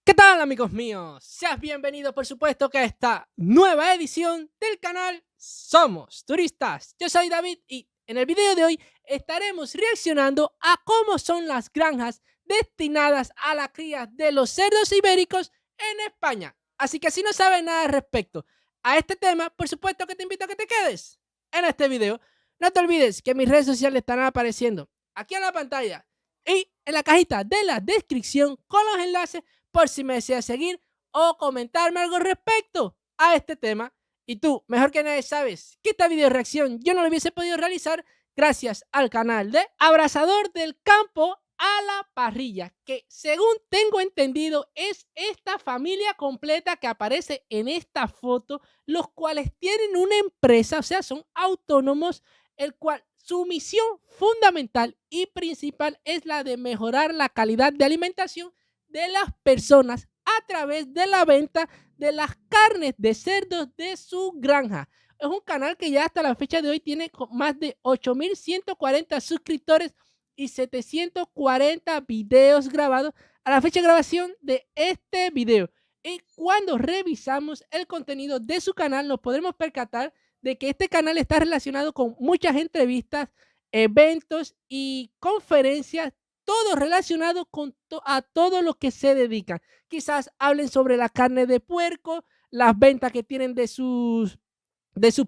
¿Qué tal, amigos míos? Seas bienvenido, por supuesto, que a esta nueva edición del canal Somos Turistas. Yo soy David y en el video de hoy estaremos reaccionando a cómo son las granjas destinadas a la cría de los cerdos ibéricos en España. Así que si no sabes nada respecto a este tema, por supuesto que te invito a que te quedes en este video. No te olvides que mis redes sociales estarán apareciendo aquí en la pantalla y en la cajita de la descripción con los enlaces por si me deseas seguir o comentarme algo respecto a este tema. Y tú, mejor que nadie, sabes que esta video reacción yo no lo hubiese podido realizar gracias al canal de Abrazador del Campo a la Parrilla, que según tengo entendido es esta familia completa que aparece en esta foto, los cuales tienen una empresa, o sea, son autónomos, el cual su misión fundamental y principal es la de mejorar la calidad de alimentación de las personas a través de la venta de las carnes de cerdos de su granja. Es un canal que ya hasta la fecha de hoy tiene más de 8.140 suscriptores y 740 videos grabados a la fecha de grabación de este video. Y cuando revisamos el contenido de su canal nos podremos percatar de que este canal está relacionado con muchas entrevistas, eventos y conferencias, todo relacionado con a todo lo que se dedican. Quizás hablen sobre la carne de puerco, las ventas que tienen de sus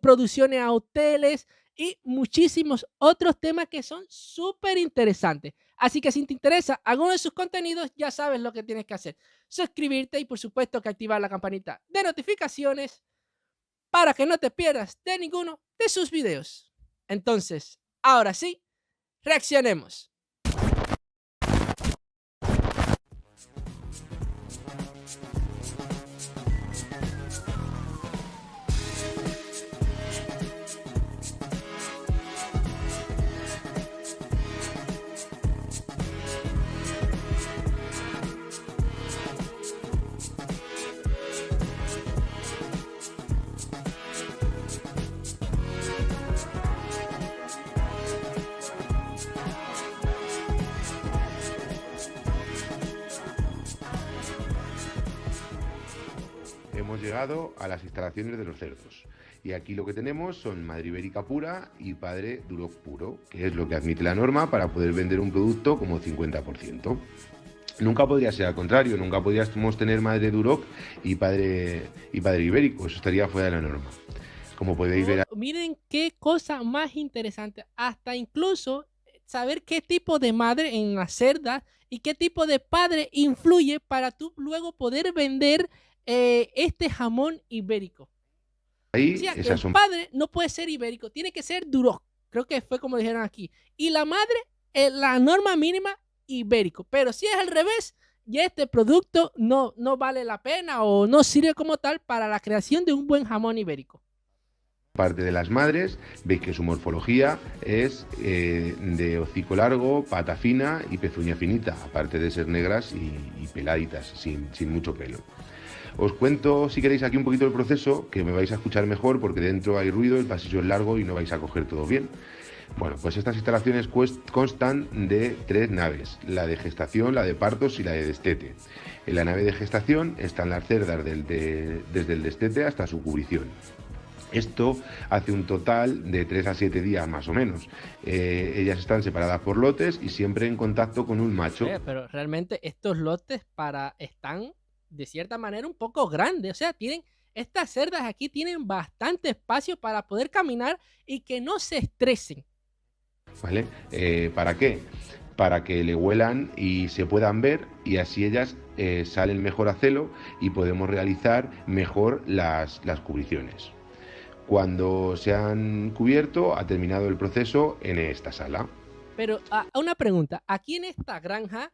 producciones a hoteles y muchísimos otros temas que son súper interesantes. Así que si te interesa alguno de sus contenidos, ya sabes lo que tienes que hacer. Suscribirte y por supuesto que activar la campanita de notificaciones para que no te pierdas de ninguno de sus videos. Entonces, ahora sí, reaccionemos. Hemos llegado a las instalaciones de los cerdos y aquí lo que tenemos son madre ibérica pura y padre duroc puro, que es lo que admite la norma para poder vender un producto como 50%. Nunca podría ser al contrario, nunca podríamos tener madre duroc y padre ibérico, eso estaría fuera de la norma. Como podéis ver, Miren qué cosa más interesante, hasta incluso saber qué tipo de madre en las cerdas y qué tipo de padre influye para tú luego poder vender este jamón ibérico. O ahí sea, que esas el son. padre no puede ser ibérico, tiene que ser duroc, creo que fue como dijeron aquí. Y la madre, la norma mínima ibérico. Pero si es al revés, ya este producto no vale la pena o no sirve como tal para la creación de un buen jamón ibérico. Parte de las madres, veis que su morfología es de hocico largo, pata fina y pezuña finita, aparte de ser negras y peladitas, sin mucho pelo. Os cuento, si queréis, aquí un poquito el proceso, que me vais a escuchar mejor porque dentro hay ruido, el pasillo es largo y no vais a coger todo bien. Bueno, pues estas instalaciones constan de 3 naves, la de gestación, la de partos y la de destete. En la nave de gestación están las cerdas desde el destete hasta su cubrición. Esto hace un total de 3 a 7 días más o menos. Ellas están separadas por lotes y siempre en contacto con un macho. Pero realmente estos lotes están de cierta manera un poco grandes. O sea, estas cerdas aquí tienen bastante espacio para poder caminar y que no se estresen. ¿Vale? ¿Para qué? Para que le huelan y se puedan ver y así ellas salen mejor a celo y podemos realizar mejor las cubriciones. Cuando se han cubierto, ha terminado el proceso en esta sala. Pero una pregunta, aquí en esta granja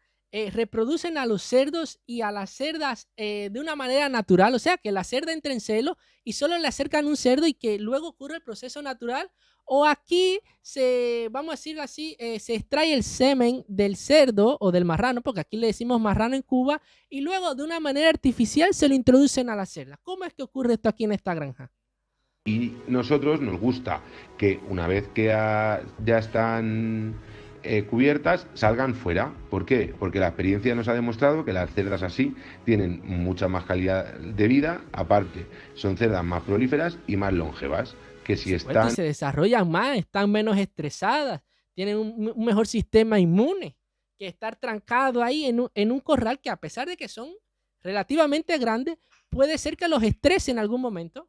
reproducen a los cerdos y a las cerdas de una manera natural, o sea, que la cerda entra en celo y solo le acercan un cerdo y que luego ocurre el proceso natural, o aquí vamos a decirlo así, se extrae el semen del cerdo o del marrano, porque aquí le decimos marrano en Cuba, y luego de una manera artificial se lo introducen a la cerda. ¿Cómo es que ocurre esto aquí en esta granja? Y nosotros nos gusta que una vez que ya están cubiertas salgan fuera. ¿Por qué? Porque la experiencia nos ha demostrado que las cerdas así tienen mucha más calidad de vida, aparte son cerdas más prolíferas y más longevas, que si están... Y se desarrollan más, están menos estresadas, tienen un mejor sistema inmune que estar trancado ahí en un corral que, a pesar de que son relativamente grandes, puede ser que los estrese en algún momento.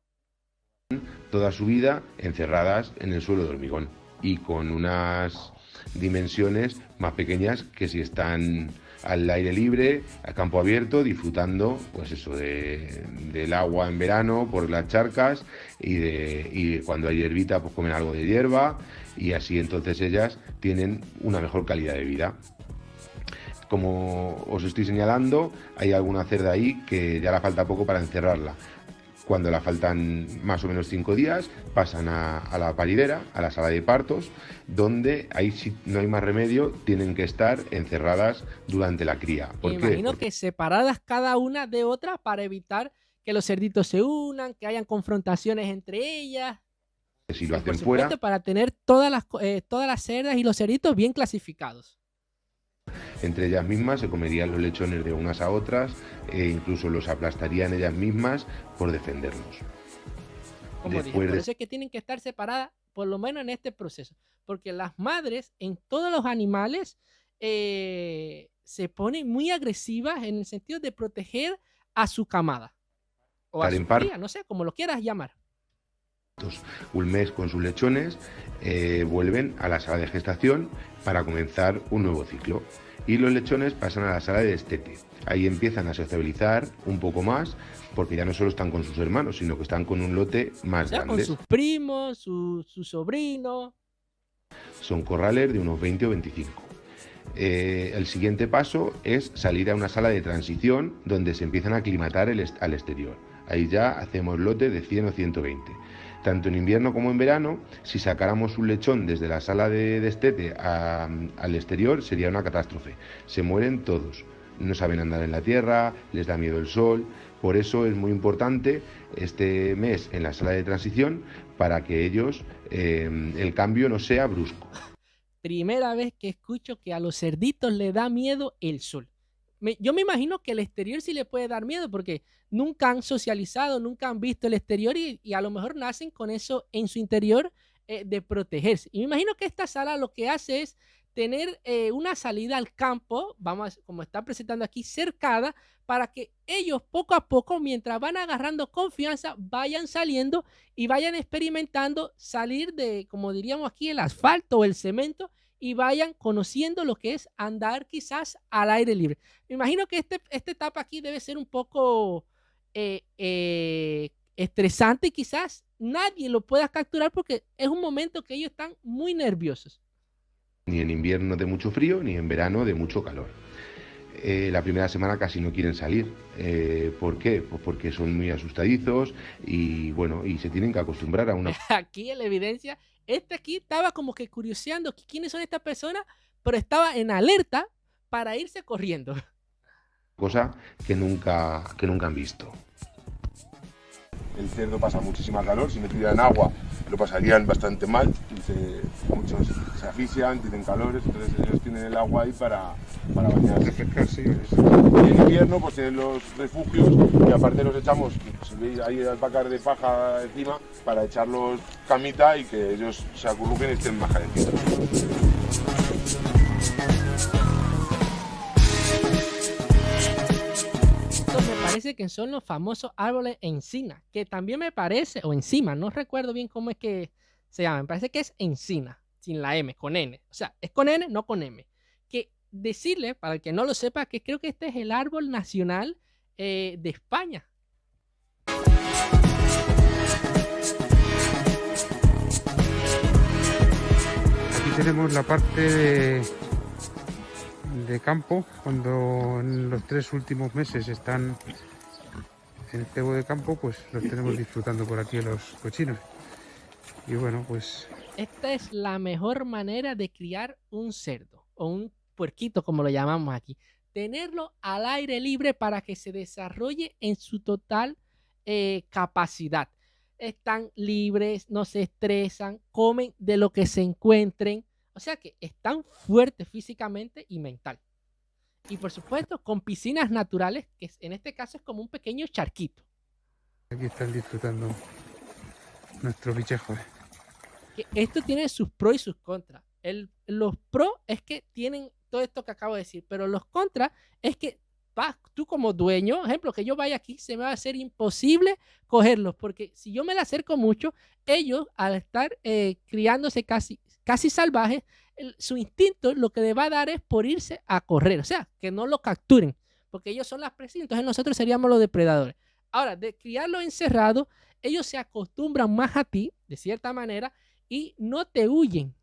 Toda su vida encerradas en el suelo de hormigón y con unas dimensiones más pequeñas que si están al aire libre, a campo abierto, disfrutando pues eso del agua en verano por las charcas y cuando hay hierbita pues comen algo de hierba, y así entonces ellas tienen una mejor calidad de vida. Como os estoy señalando, hay alguna cerda ahí que ya le falta poco para encerrarla. Cuando le faltan más o menos 5 días, pasan a la paridera, a la sala de partos, donde ahí, si no hay más remedio, tienen que estar encerradas durante la cría. ¿Por qué? Imagino que separadas cada una de otra para evitar que los cerditos se unan, que hayan confrontaciones entre ellas. Si lo hacen fuera, para tener todas las cerdas y los cerditos bien clasificados. Entre ellas mismas se comerían los lechones de unas a otras e incluso los aplastarían ellas mismas por defenderlos. Como dije, por eso es que tienen que estar separadas, por lo menos en este proceso, porque las madres en todos los animales se ponen muy agresivas en el sentido de proteger a su camada o a su cría, no sé, como lo quieras llamar. Un mes con sus lechones, vuelven a la sala de gestación para comenzar un nuevo ciclo. Y los lechones pasan a la sala de destete. Ahí empiezan a sociabilizar un poco más, porque ya no solo están con sus hermanos, sino que están con un lote más grande. Con sus primos, sus sobrinos. Son corrales de unos 20 o 25. El siguiente paso es salir a una sala de transición donde se empiezan a aclimatar al exterior. Ahí ya hacemos lote de 100 o 120. Tanto en invierno como en verano, si sacáramos un lechón desde la sala de destete al exterior, sería una catástrofe. Se mueren todos. No saben andar en la tierra, les da miedo el sol. Por eso es muy importante este mes en la sala de transición, para que ellos, el cambio no sea brusco. Primera vez que escucho que a los cerditos le da miedo el sol. Yo me imagino que el exterior sí le puede dar miedo, porque nunca han socializado, nunca han visto el exterior y a lo mejor nacen con eso en su interior de protegerse. Y me imagino que esta sala lo que hace es tener una salida al campo, como está presentando aquí, cercada, para que ellos poco a poco, mientras van agarrando confianza, vayan saliendo y vayan experimentando salir de, como diríamos aquí, el asfalto o el cemento, y vayan conociendo lo que es andar quizás al aire libre. Me imagino que esta etapa aquí debe ser un poco estresante y quizás nadie lo pueda capturar, porque es un momento que ellos están muy nerviosos. Ni en invierno de mucho frío, ni en verano de mucho calor. La primera semana casi no quieren salir. ¿Por qué? Pues porque son muy asustadizos y bueno, y se tienen que acostumbrar a una... Aquí en la evidencia, aquí estaba como que curioseando quiénes son estas personas, pero estaba en alerta para irse corriendo. Cosa que nunca han visto. El cerdo pasa muchísima calor, si metieran agua lo pasarían bastante mal, muchos se asfixian, tienen calores, entonces ellos tienen el agua ahí para bañarse. Y en invierno pues tienen los refugios, y aparte los echamos, si veis ahí alpacas de paja encima, para echarlos camita y que ellos se acurruquen y estén más calentitos. Parece que son los famosos árboles encina, que también me parece, o encima, no recuerdo bien cómo es que se llama, me parece que es encina, sin la M, con N, o sea, es con N, no con M. Que decirle, para el que no lo sepa, que creo que este es el árbol nacional de España. Aquí tenemos la parte de campo, cuando en los 3 últimos meses están en el cebo de campo, pues los tenemos disfrutando por aquí los cochinos. Y bueno, pues... Esta es la mejor manera de criar un cerdo, o un puerquito como lo llamamos aquí. Tenerlo al aire libre para que se desarrolle en su total capacidad. Están libres, no se estresan, comen de lo que se encuentren. O sea que están fuertes físicamente y mental. Y por supuesto, con piscinas naturales, que en este caso es como un pequeño charquito. Aquí están disfrutando nuestros bichejos. Que esto tiene sus pros y sus contras. Los pros es que tienen todo esto que acabo de decir, pero los contras es que tú como dueño, ejemplo, que yo vaya aquí, se me va a hacer imposible cogerlos, porque si yo me la acerco mucho, ellos al estar criándose casi salvajes, su instinto lo que le va a dar es por irse a correr, o sea, que no lo capturen, porque ellos son las presas, entonces nosotros seríamos los depredadores. Ahora, de criarlo encerrado, ellos se acostumbran más a ti, de cierta manera, y no te huyen.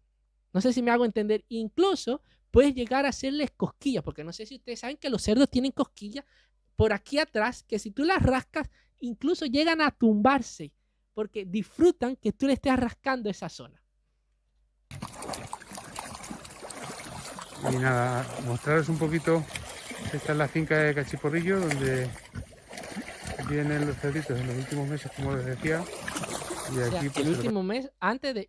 No sé si me hago entender. Incluso puedes llegar a hacerles cosquillas, porque no sé si ustedes saben que los cerdos tienen cosquillas por aquí atrás, que si tú las rascas, incluso llegan a tumbarse, porque disfrutan que tú le estés rascando esa zona. Y nada, mostraros un poquito. Esta es la finca de Cachiporrillo, donde vienen los cerditos en los últimos meses, como les decía. Y aquí, o sea, pues, el último mes antes de...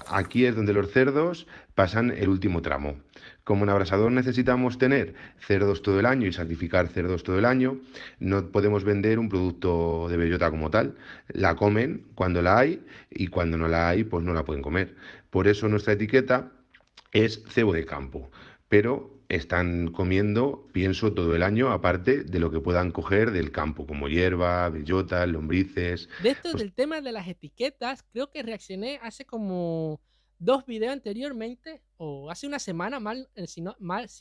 Aquí es donde los cerdos pasan el último tramo. Como en abrasador necesitamos tener cerdos todo el año y sacrificar cerdos todo el año, no podemos vender un producto de bellota como tal. La comen cuando la hay y cuando no la hay, pues no la pueden comer. Por eso nuestra etiqueta es cebo de campo, pero están comiendo pienso todo el año, aparte de lo que puedan coger del campo, como hierba, bellotas, lombrices. De esto del tema de las etiquetas, creo que reaccioné hace como 2 videos anteriormente, o hace una semana, si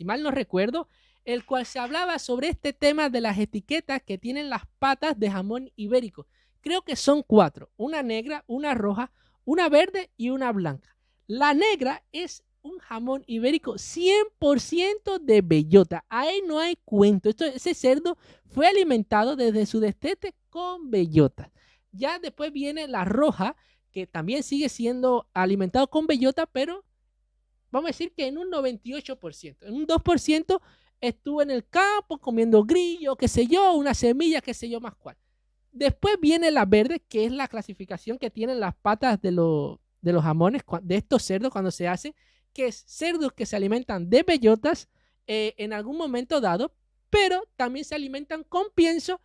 mal no recuerdo, el cual se hablaba sobre este tema de las etiquetas que tienen las patas de jamón ibérico. Creo que son 4, una negra, una roja, una verde y una blanca. La negra es un jamón ibérico 100% de bellota. Ahí no hay cuento. Ese cerdo fue alimentado desde su destete con bellota. Ya después viene la roja, que también sigue siendo alimentado con bellota, pero vamos a decir que en un 98%. En un 2% estuvo en el campo comiendo grillo, qué sé yo, una semilla, qué sé yo más cuál. Después viene la verde, que es la clasificación que tienen las patas de los jamones, de estos cerdos cuando se hace, que es cerdos que se alimentan de bellotas en algún momento dado, pero también se alimentan con pienso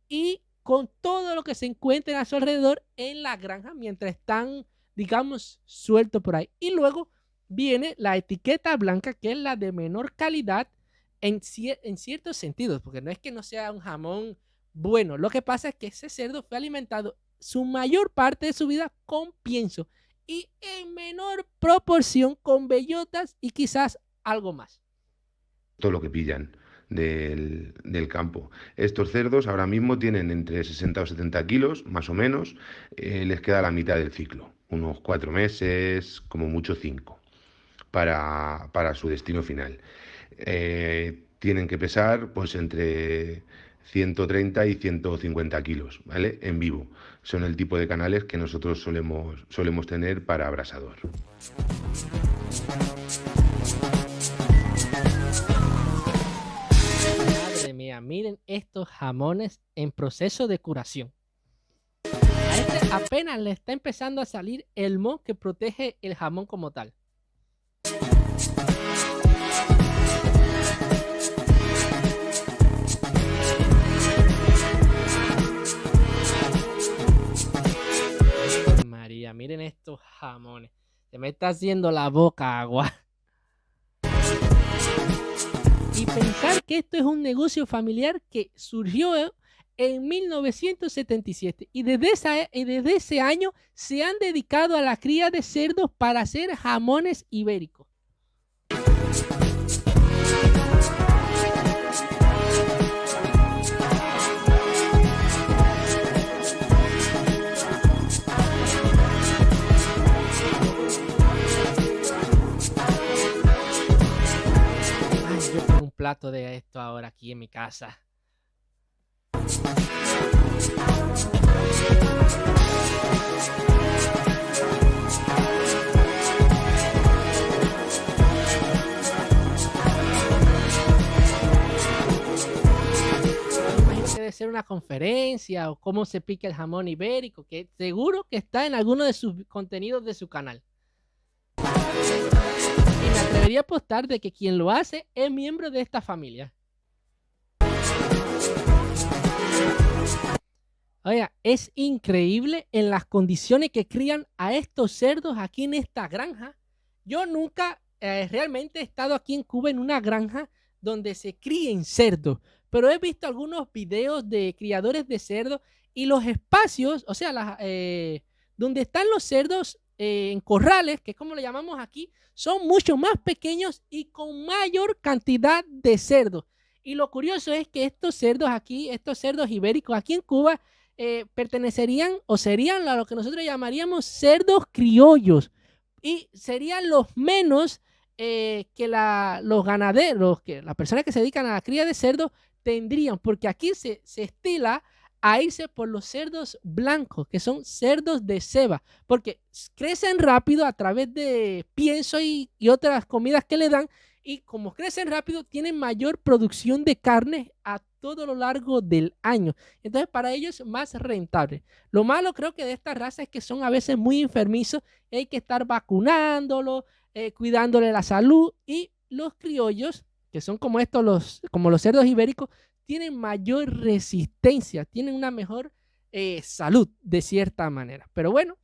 y con todo lo que se encuentra a su alrededor en la granja mientras están, digamos, sueltos por ahí. Y luego viene la etiqueta blanca, que es la de menor calidad en ciertos sentidos, porque no es que no sea un jamón bueno, lo que pasa es que ese cerdo fue alimentado su mayor parte de su vida con pienso y en menor proporción con bellotas y quizás algo más. Todo lo que pillan del campo. Estos cerdos ahora mismo tienen entre 60 o 70 kilos, más o menos. Les queda la mitad del ciclo, unos 4 meses, como mucho 5, para su destino final. Tienen que pesar pues entre 130 y 150 kilos, ¿vale? En vivo. Son el tipo de canales que nosotros solemos tener para abrasador. Madre mía, miren estos jamones en proceso de curación. A este apenas le está empezando a salir el moho que protege el jamón como tal. María, miren estos jamones. Se me está haciendo la boca agua. Y pensar que esto es un negocio familiar que surgió en 1977 y desde ese año se han dedicado a la cría de cerdos para hacer jamones ibéricos. Un plato de esto ahora aquí en mi casa. Debe ser una conferencia o cómo se pica el jamón ibérico, que seguro que está en alguno de sus contenidos de su canal. Y me atrevería a apostar de que quien lo hace es miembro de esta familia. Oiga, es increíble en las condiciones que crían a estos cerdos aquí en esta granja. Yo nunca realmente he estado aquí en Cuba en una granja donde se críen cerdos, pero he visto algunos videos de criadores de cerdos y los espacios, o sea, donde están los cerdos en corrales, que es como lo llamamos aquí, son mucho más pequeños y con mayor cantidad de cerdos. Y lo curioso es que estos cerdos aquí, estos cerdos ibéricos aquí en Cuba, pertenecerían o serían a lo que nosotros llamaríamos cerdos criollos y serían los menos que los ganaderos, que las personas que se dedican a la cría de cerdos tendrían, porque aquí se estila a irse por los cerdos blancos, que son cerdos de ceba, porque crecen rápido a través de pienso y otras comidas que le dan, y como crecen rápido tienen mayor producción de carne a todo lo largo del año. Entonces para ellos es más rentable. Lo malo creo que de esta raza es que son a veces muy enfermizos, hay que estar vacunándolo, cuidándole la salud, y los criollos, que son como estos, como los cerdos ibéricos, tienen mayor resistencia, tienen una mejor salud de cierta manera. Pero bueno,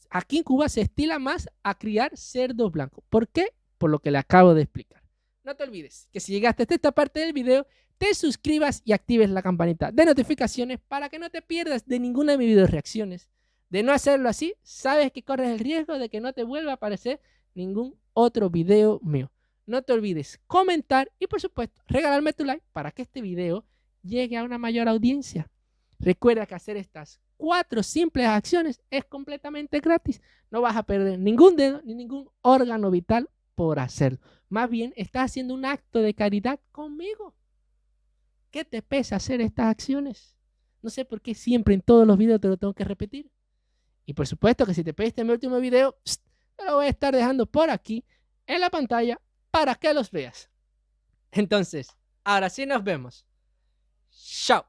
aquí en Cuba se estila más a criar cerdos blancos. ¿Por qué? Por lo que le acabo de explicar. No te olvides que si llegaste hasta esta parte del video, te suscribas y actives la campanita de notificaciones para que no te pierdas de ninguna de mis video reacciones. De no hacerlo así, sabes que corres el riesgo de que no te vuelva a aparecer ningún otro video mío. No te olvides comentar y por supuesto regalarme tu like para que este video llegue a una mayor audiencia. Recuerda que hacer estas 4 simples acciones es completamente gratis. No vas a perder ningún dedo ni ningún órgano vital por hacerlo. Más bien estás haciendo un acto de caridad conmigo. ¿Qué te pesa hacer estas acciones? No sé por qué siempre en todos los videos te lo tengo que repetir. Y por supuesto que si te pediste mi último video, te lo voy a estar dejando por aquí en la pantalla para que los veas. Entonces, ahora sí nos vemos. Chao.